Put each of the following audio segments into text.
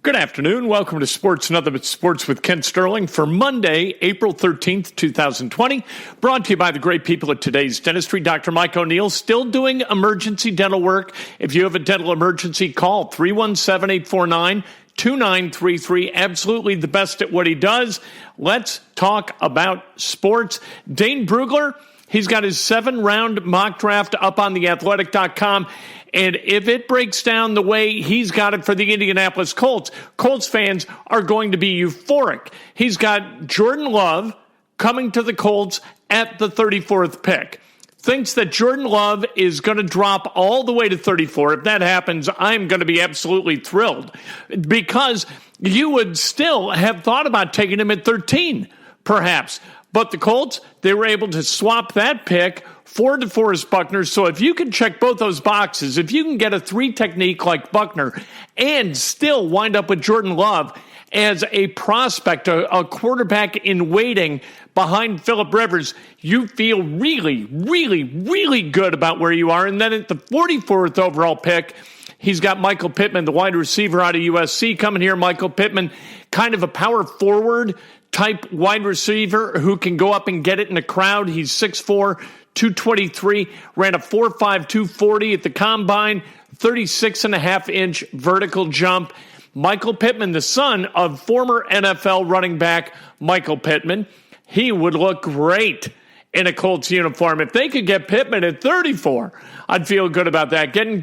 Good afternoon. Welcome to Sports Nothing But Sports with Ken Sterling for Monday, April 13th, 2020. Brought to you by the great people at Today's Dentistry. Dr. Mike O'Neill still doing emergency dental work. If you have a dental emergency, call 317-849-2933. Absolutely the best at what he does. Let's talk about sports. Dane Brugler, he's got his 7-round mock draft up on theathletic.com. And if it breaks down the way he's got it for the Indianapolis Colts, Colts fans are going to be euphoric. He's got Jordan Love coming to the Colts at the 34th pick. Thinks that Jordan Love is going to drop all the way to 34. If that happens, I'm going to be absolutely thrilled because you would still have thought about taking him at 13, perhaps. But the Colts, they were able to swap that pick for DeForest Buckner. So if you can check both those boxes, if you can get a 3 technique like Buckner and still wind up with Jordan Love as a prospect, a quarterback in waiting behind Phillip Rivers, you feel really, really, really good about where you are. And then at the 44th overall pick, he's got Michael Pittman, the wide receiver out of USC, coming here. Michael Pittman, kind of a power forward type wide receiver who can go up and get it in a crowd. He's 6'4", 223, ran a 4.5, 240 at the combine, 36.5-inch vertical jump. Michael Pittman, the son of former NFL running back Michael Pittman, he would look great in a Colts uniform. If they could get Pittman at 34, I'd feel good about that. Getting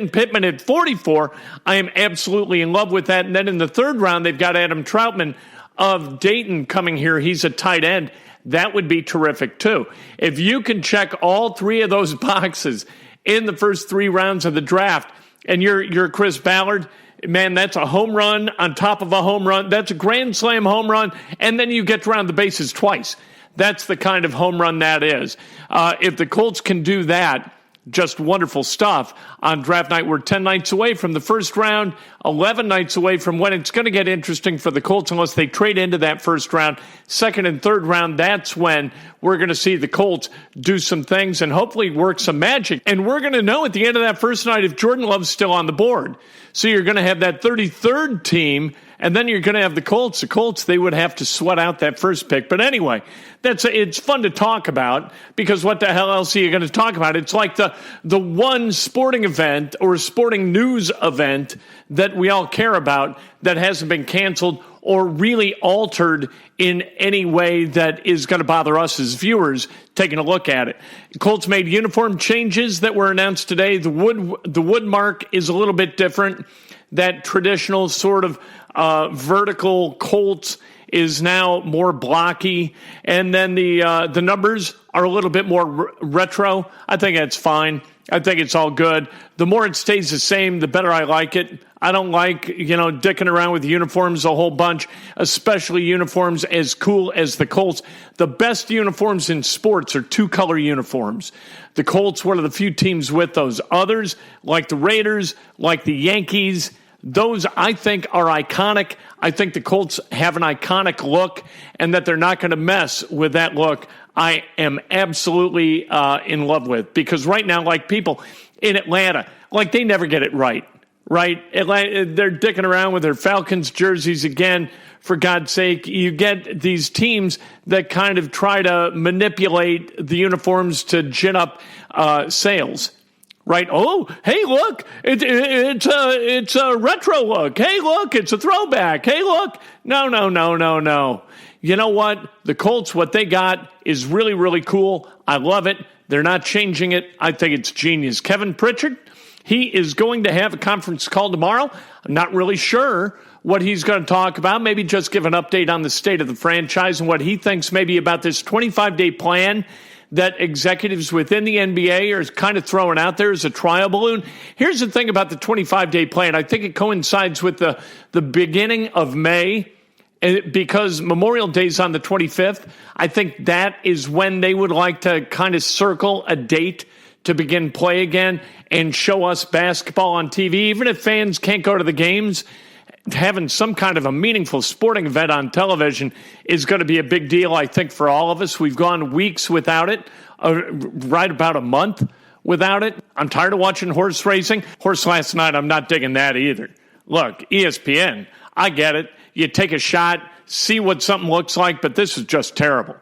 Pittman at 44, I am absolutely in love with that. And then in the 3rd round, they've got Adam Troutman of Dayton coming here. He's a tight end. That would be terrific, too. If you can check all 3 of those boxes in the first 3 rounds of the draft, and you're Chris Ballard, man, that's a home run on top of a home run. That's a grand slam home run, and then you get around the bases twice. That's the kind of home run that is. If the Colts can do that, just wonderful stuff. On draft night, we're 10 nights away from the first round, 11 nights away from when it's going to get interesting for the Colts unless they trade into that first round. 2nd and 3rd round, that's when we're going to see the Colts do some things and hopefully work some magic. And we're going to know at the end of that first night if Jordan Love's still on the board. So you're going to have that 33rd team, and then you're going to have the Colts. The Colts, they would have to sweat out that first pick. But anyway, it's fun to talk about because what the hell else are you going to talk about? It's like the one sporting event or sporting news event that we all care about that hasn't been canceled or really altered in any way that is going to bother us as viewers taking a look at it. Colts made uniform changes that were announced today. The wood mark is a little bit different. That traditional sort of vertical Colts is now more blocky, and then the numbers are a little bit more retro. I think that's fine. I think it's all good. The more it stays the same, the better I like it. I don't like, dicking around with uniforms a whole bunch, especially uniforms as cool as the Colts. The best uniforms in sports are 2-color uniforms. The Colts, one of the few teams with those. Others, like the Raiders, like the Yankees, those, I think, are iconic. I think the Colts have an iconic look and that they're not going to mess with that look. I am absolutely in love with because right now, like people in Atlanta, like they never get it right? They're dicking around with their Falcons jerseys again. For God's sake, you get these teams that kind of try to manipulate the uniforms to gin up sales. Right? Oh, hey, look, it's a retro look. Hey, look, it's a throwback. Hey, look. No. You know what? The Colts, what they got is really, really cool. I love it. They're not changing it. I think it's genius. Kevin Pritchard, he is going to have a conference call tomorrow. I'm not really sure what he's going to talk about. Maybe just give an update on the state of the franchise and what he thinks maybe about this 25-day plan that executives within the NBA are kind of throwing out there as a trial balloon. Here's the thing about the 25-day plan. I think it coincides with the beginning of May because Memorial Day is on the 25th. I think that is when they would like to kind of circle a date to begin play again and show us basketball on TV. Even if fans can't go to the games, having some kind of a meaningful sporting event on television is going to be a big deal, I think, for all of us. We've gone weeks without it, right about a month without it. I'm tired of watching horse racing. Horse last night, I'm not digging that either. Look, ESPN, I get it. You take a shot, see what something looks like, but this is just terrible.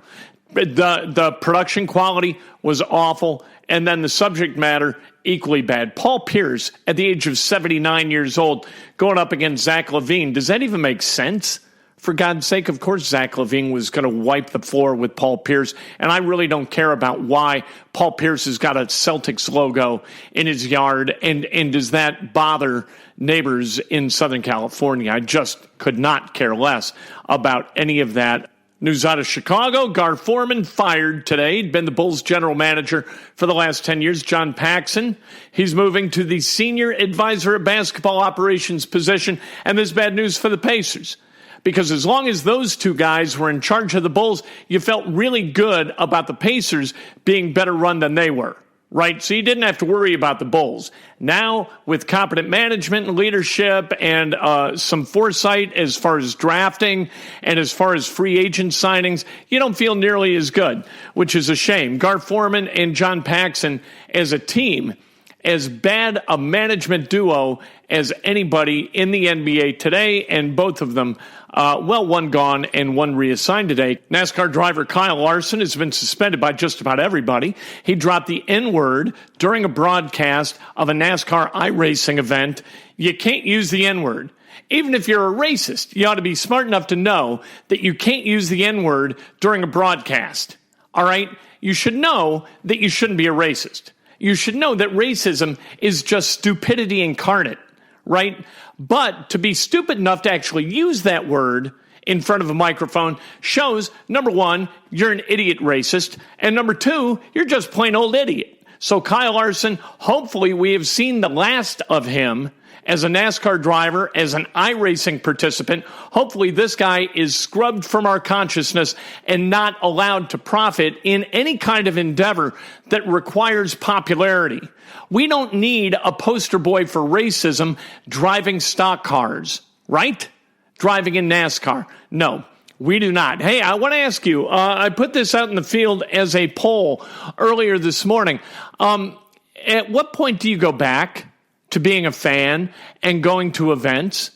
The production quality was awful, and then the subject matter equally bad. Paul Pierce, at the age of 79 years old, going up against Zach LaVine. Does that even make sense? For God's sake, of course Zach LaVine was going to wipe the floor with Paul Pierce, and I really don't care about why Paul Pierce has got a Celtics logo in his yard, and does that bother neighbors in Southern California? I just could not care less about any of that. News out of Chicago, Gar Forman fired today. He'd been the Bulls general manager for the last 10 years. John Paxson, he's moving to the senior advisor of basketball operations position, and there's bad news for the Pacers. Because as long as those two guys were in charge of the Bulls, you felt really good about the Pacers being better run than they were, right? So you didn't have to worry about the Bulls. Now, with competent management and leadership and some foresight as far as drafting and as far as free agent signings, you don't feel nearly as good, which is a shame. Gar Forman and John Paxson as a team, as bad a management duo as anybody in the NBA today, and both of them, one gone and one reassigned today. NASCAR driver Kyle Larson has been suspended by just about everybody. He dropped the N-word during a broadcast of a NASCAR iRacing event. You can't use the N-word. Even if you're a racist, you ought to be smart enough to know that you can't use the N-word during a broadcast. All right? You should know that you shouldn't be a racist. You should know that racism is just stupidity incarnate, right? But to be stupid enough to actually use that word in front of a microphone shows, number one, you're an idiot racist, and number two, you're just plain old idiot. So Kyle Larson, hopefully we have seen the last of him as a NASCAR driver, as an iRacing participant. Hopefully this guy is scrubbed from our consciousness and not allowed to profit in any kind of endeavor that requires popularity. We don't need a poster boy for racism driving stock cars, right? Driving in NASCAR. No, we do not. Hey, I want to ask you, I put this out in the field as a poll earlier this morning. At what point do you go back to being a fan and going to events?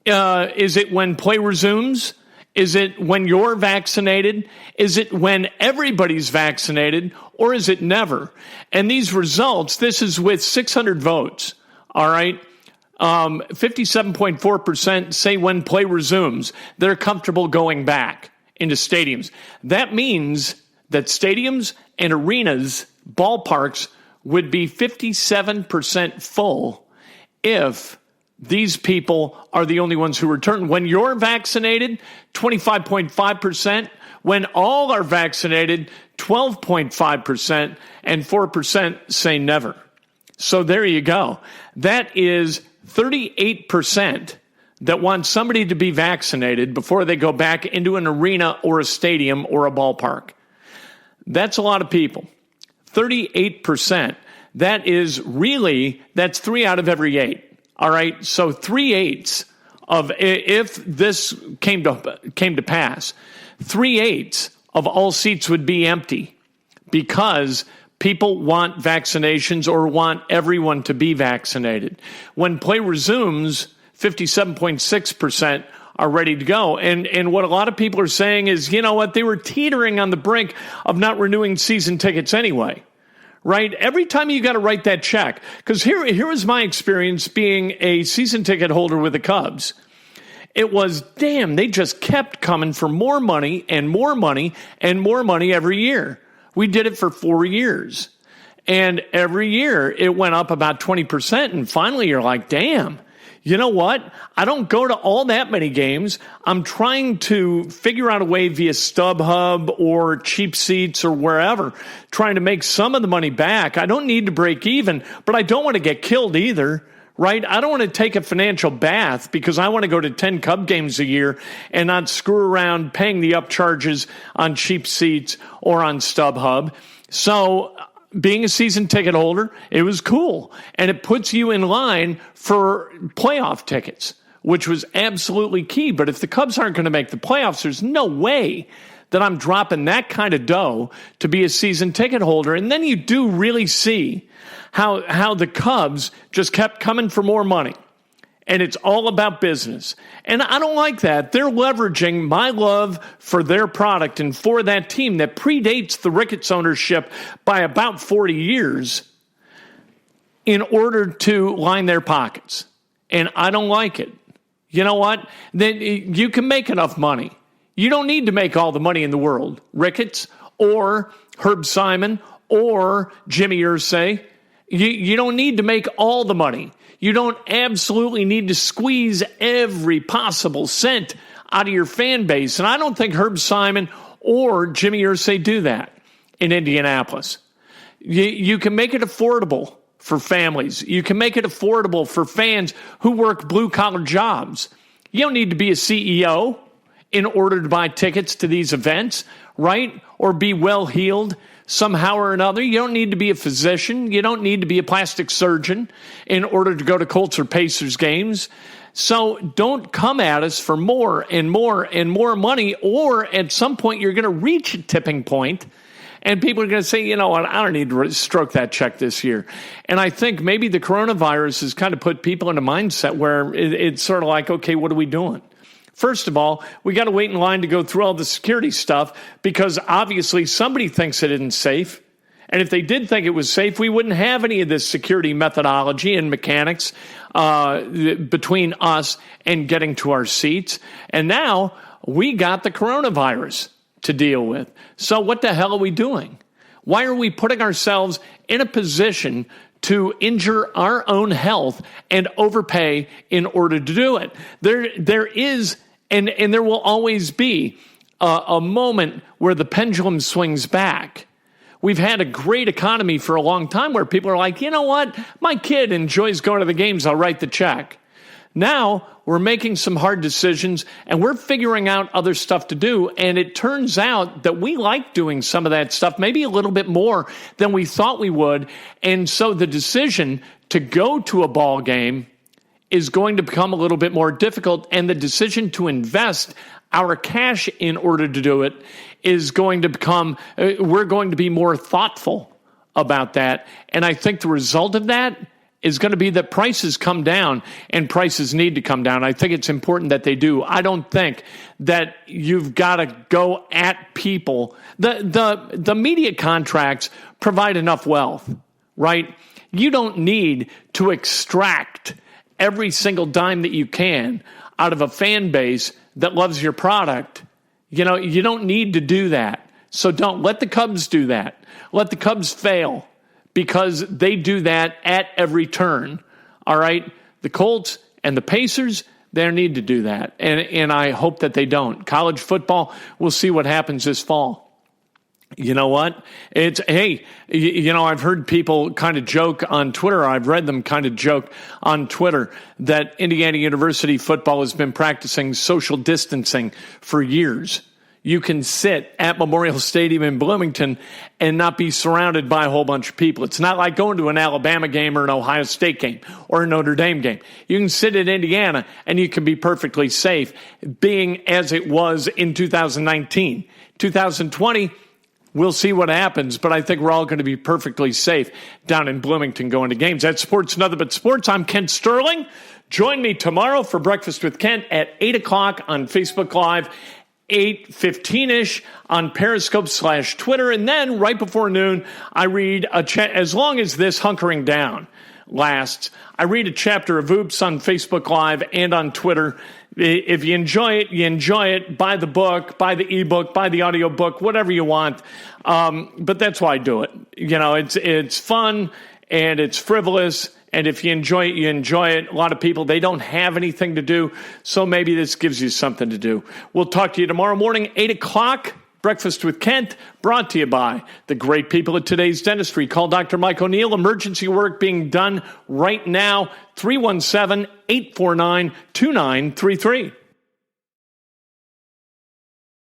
Is it when play resumes? Is it when you're vaccinated? Is it when everybody's vaccinated? Or is it never? And these results, this is with 600 votes, all right? 57.4% say when play resumes, they're comfortable going back into stadiums. That means that stadiums and arenas, ballparks, would be 57% full if these people are the only ones who return. When you're vaccinated, 25.5%. When all are vaccinated, 12.5%, and 4% say never. So there you go. That is 38% that want somebody to be vaccinated before they go back into an arena or a stadium or a ballpark. That's a lot of people. 38%. That is really, that's 3 out of every 8. All right. So 3/8 of, if this came to pass, 3/8 of all seats would be empty because people want vaccinations or want everyone to be vaccinated. When play resumes, 57.6% are ready to go. And what a lot of people are saying is, you know what, they were teetering on the brink of not renewing season tickets anyway, right? Every time you got to write that check, because here was my experience being a season ticket holder with the Cubs. It was, damn, they just kept coming for more money and more money and more money every year. We did it for 4 years. And every year it went up about 20%. And finally you're like, damn, you know what? I don't go to all that many games. I'm trying to figure out a way via StubHub or cheap seats or wherever, trying to make some of the money back. I don't need to break even, but I don't want to get killed either, right? I don't want to take a financial bath because I want to go to 10 Cub games a year and not screw around paying the upcharges on cheap seats or on StubHub. So being a season ticket holder, it was cool. And it puts you in line for playoff tickets, which was absolutely key. But if the Cubs aren't going to make the playoffs, there's no way that I'm dropping that kind of dough to be a season ticket holder. And then you do really see how the Cubs just kept coming for more money and it's all about business. And I don't like that. They're leveraging my love for their product and for that team that predates the Ricketts ownership by about 40 years in order to line their pockets. And I don't like it. You know what? Then you can make enough money. You don't need to make all the money in the world. Ricketts or Herb Simon or Jimmy Irsay. You don't need to make all the money. You don't absolutely need to squeeze every possible cent out of your fan base. And I don't think Herb Simon or Jimmy Irsay do that in Indianapolis. You can make it affordable for families. You can make it affordable for fans who work blue-collar jobs. You don't need to be a CEO in order to buy tickets to these events, right? Or be well-heeled somehow or another. You don't need to be a physician. You don't need to be a plastic surgeon in order to go to Colts or Pacers games. So don't come at us for more and more and more money, or at some point you're going to reach a tipping point and people are going to say, you know what, I don't need to stroke that check this year. And I think maybe the coronavirus has kind of put people in a mindset where it's sort of like, okay, what are we doing? First of all, we got to wait in line to go through all the security stuff because obviously somebody thinks it isn't safe. And if they did think it was safe, we wouldn't have any of this security methodology and mechanics between us and getting to our seats. And now we got the coronavirus to deal with. So what the hell are we doing? Why are we putting ourselves in a position to injure our own health and overpay in order to do it? There is, and there will always be, a moment where the pendulum swings back. We've had a great economy for a long time where people are like, you know what? My kid enjoys going to the games. I'll write the check. Now we're making some hard decisions and we're figuring out other stuff to do. And it turns out that we like doing some of that stuff, maybe a little bit more than we thought we would. And so the decision to go to a ball game is going to become a little bit more difficult. And the decision to invest our cash in order to do it is going to become, we're going to be more thoughtful about that. And I think the result of that is going to be that prices come down, and prices need to come down. I think it's important that they do. I don't think that you've got to go at people. The media contracts provide enough wealth, right? You don't need to extract every single dime that you can out of a fan base that loves your product. You know, you don't need to do that. So don't let the Cubs do that. Let the Cubs fail, because they do that at every turn, all right? The Colts and the Pacers, they need to do that, and I hope that they don't. College football, we'll see what happens this fall. You know what? I've heard people kind of joke on Twitter, I've read them kind of joke on Twitter, that Indiana University football has been practicing social distancing for years. You can sit at Memorial Stadium in Bloomington and not be surrounded by a whole bunch of people. It's not like going to an Alabama game or an Ohio State game or a Notre Dame game. You can sit in Indiana and you can be perfectly safe, being as it was in 2019. 2020, we'll see what happens, but I think we're all going to be perfectly safe down in Bloomington going to games. That's Sports Nothing But Sports. I'm Kent Sterling. Join me tomorrow for Breakfast with Kent at 8 o'clock on Facebook Live, 8:15-ish on Periscope/Twitter. And then right before noon, I read as long as this hunkering down lasts, I read a chapter of Oops on Facebook Live and on Twitter. If you enjoy it, you enjoy it. Buy the book, buy the ebook, buy the audio book, whatever you want. But that's why I do it. You know, it's fun and it's frivolous. And if you enjoy it, you enjoy it. A lot of people, they don't have anything to do, so maybe this gives you something to do. We'll talk to you tomorrow morning, 8 o'clock. Breakfast with Kent, brought to you by the great people at Today's Dentistry. Call Dr. Mike O'Neill. Emergency work being done right now, 317-849-2933.